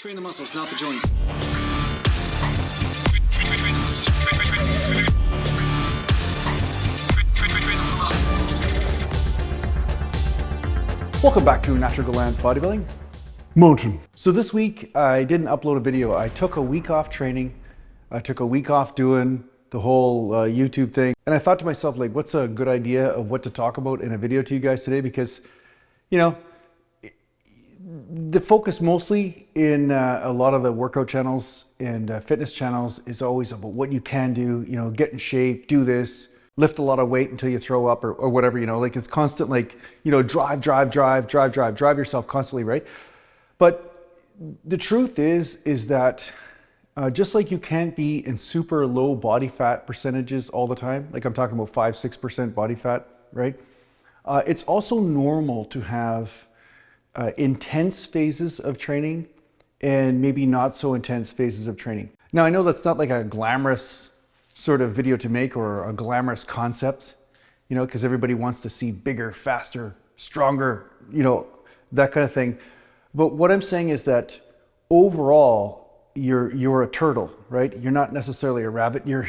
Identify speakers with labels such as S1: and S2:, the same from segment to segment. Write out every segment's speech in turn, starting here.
S1: Train the muscles, not the joints.
S2: Welcome back to Natural Galant Bodybuilding Mountain. So this week I didn't upload a video. I took a week off training. I took a week off doing the whole YouTube thing. And I thought to myself, like, what's a good idea of what to talk about in a video to you guys today? Because, you know, the focus mostly in a lot of the workout channels and fitness channels is always about what you can do, you know, get in shape, do this, lift a lot of weight until you throw up or whatever, you know, like it's constant, like, you know, drive yourself constantly, right? But the truth is that just like you can't be in super low body fat percentages all the time, like I'm talking about 5-6% body fat, right? It's also normal to have intense phases of training and maybe not so intense phases of training. Now, I know that's not like a glamorous sort of video to make or a glamorous concept, you know, because everybody wants to see bigger, faster, stronger, you know, that kind of thing. But what I'm saying is that overall, you're a turtle, right? You're not necessarily a rabbit. You're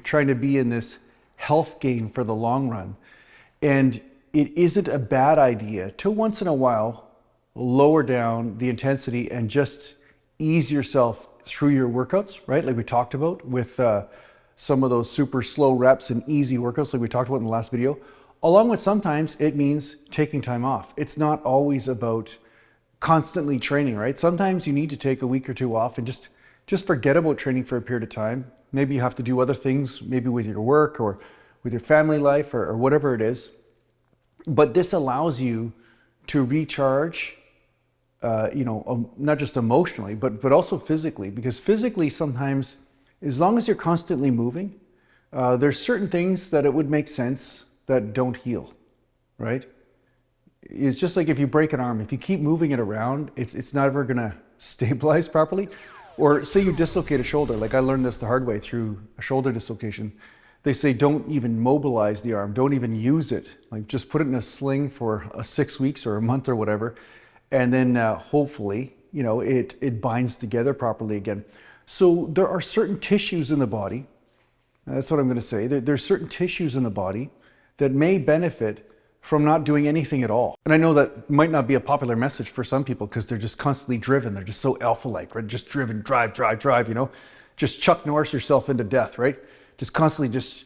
S2: trying to be in this health game for the long run. And it isn't a bad idea to once in a while lower down the intensity and just ease yourself through your workouts, right? Like we talked about with some of those super slow reps and easy workouts like we talked about in the last video, along with sometimes it means taking time off. It's not always about constantly training, right? Sometimes you need to take a week or two off and just forget about training for a period of time. Maybe you have to do other things, maybe with your work or with your family life or whatever it is. But this allows you to recharge, you know, not just emotionally, but also physically, because physically sometimes, as long as you're constantly moving, there's certain things that it would make sense that don't heal, right? It's just like if you break an arm, if you keep moving it around, it's never gonna stabilize properly. Or say you dislocate a shoulder, like I learned this the hard way through a shoulder dislocation. They say don't even mobilize the arm, don't even use it. Like just put it in a sling for 6 weeks or a month or whatever. And then hopefully, you know, it binds together properly again. So there are certain tissues in the body, that's what I'm going to say, there's certain tissues in the body that may benefit from not doing anything at all. And I know that might not be a popular message for some people because they're just constantly driven, they're just so alpha-like, right? Just driven, drive, you know? Just Chuck Norris yourself into death, right? Just constantly just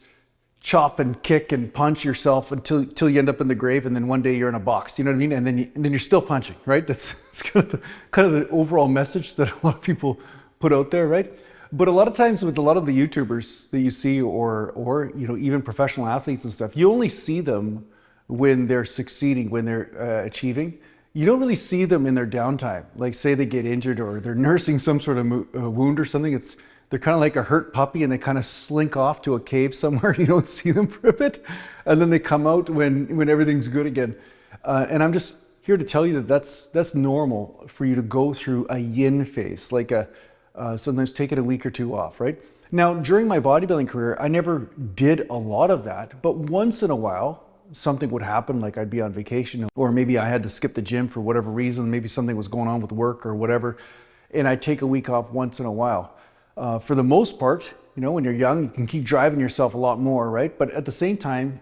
S2: chop and kick and punch yourself until you end up in the grave, and then one day you're in a box, you know what I mean? And then you're still punching, right? That's kind of the overall message that a lot of people put out there, right? But a lot of times with a lot of the YouTubers that you see or you know, even professional athletes and stuff, you only see them when they're succeeding, when they're achieving. You don't really see them in their downtime. Like say they get injured or they're nursing some sort of wound or something. They're kind of like a hurt puppy and they kind of slink off to a cave somewhere. You don't see them for a bit. And then they come out when everything's good again. And I'm just here to tell you that that's normal for you to go through a yin phase, like sometimes taking a week or two off, right? Now, during my bodybuilding career, I never did a lot of that, but once in a while, something would happen, like I'd be on vacation, or maybe I had to skip the gym for whatever reason, maybe something was going on with work or whatever, and I'd take a week off once in a while. For the most part, you know, when you're young, you can keep driving yourself a lot more, right? But at the same time,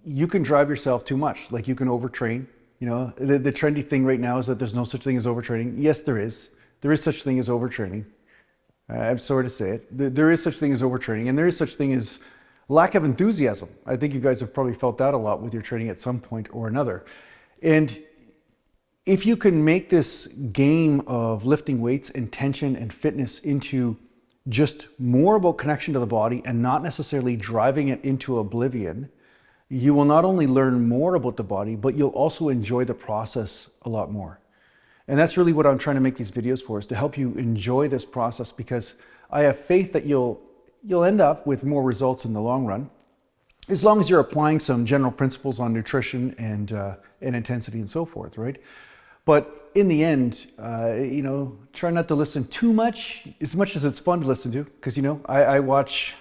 S2: you can drive yourself too much, like you can overtrain. You know, the trendy thing right now is that there's no such thing as overtraining. Yes, there is. There is such thing as overtraining. I'm sorry to say it. There is such thing as overtraining, and there is such thing as lack of enthusiasm. I think you guys have probably felt that a lot with your training at some point or another. And if you can make this game of lifting weights and tension and fitness into just more about connection to the body and not necessarily driving it into oblivion, you will not only learn more about the body, but you'll also enjoy the process a lot more. And that's really what I'm trying to make these videos for, is to help you enjoy this process, because I have faith that you'll end up with more results in the long run, as long as you're applying some general principles on nutrition and intensity and so forth, right? But in the end, you know, try not to listen too much as it's fun to listen to, because, you know, I watch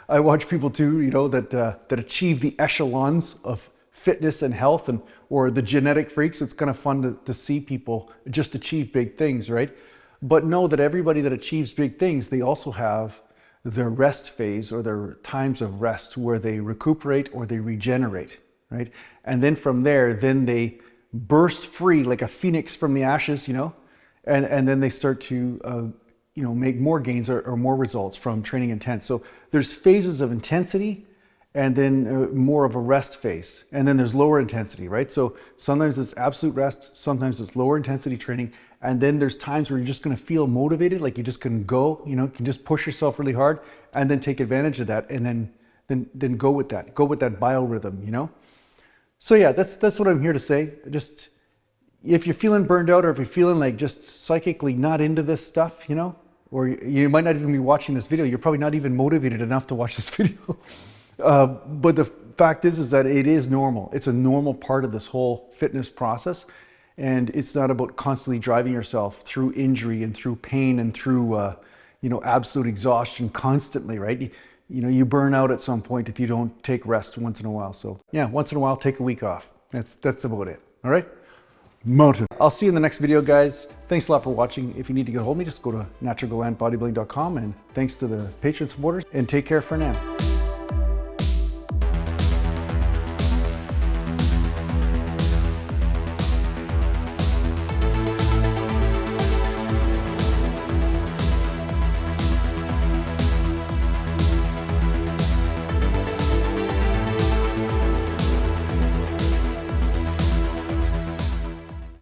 S2: I watch people too, you know, that achieve the echelons of fitness and health, or the genetic freaks. It's kind of fun to see people just achieve big things, right? But know that everybody that achieves big things, they also have their rest phase or their times of rest where they recuperate or they regenerate, right? And then from there, then they burst free like a phoenix from the ashes, you know, and then they start to, you know, make more gains or more results from training intense. So there's phases of intensity and then more of a rest phase. And then there's lower intensity, right? So sometimes it's absolute rest, sometimes it's lower intensity training. And then there's times where you're just gonna feel motivated, like you just can go, you know, you can just push yourself really hard and then take advantage of that and then go with that biorhythm, you know? So yeah, that's what I'm here to say. Just, if you're feeling burned out or if you're feeling like just psychically not into this stuff, you know, or you might not even be watching this video, you're probably not even motivated enough to watch this video. But the fact is that it is normal. It's a normal part of this whole fitness process. And it's not about constantly driving yourself through injury and through pain and through, you know, absolute exhaustion constantly, right? You know, you burn out at some point if you don't take rest once in a while. So yeah, once in a while, take a week off. That's about it. All right. Mountain. I'll see you in the next video, guys. Thanks a lot for watching. If you need to get a hold of me, just go to naturalgalantbodybuilding.com, and thanks to the Patreon supporters, and take care for now.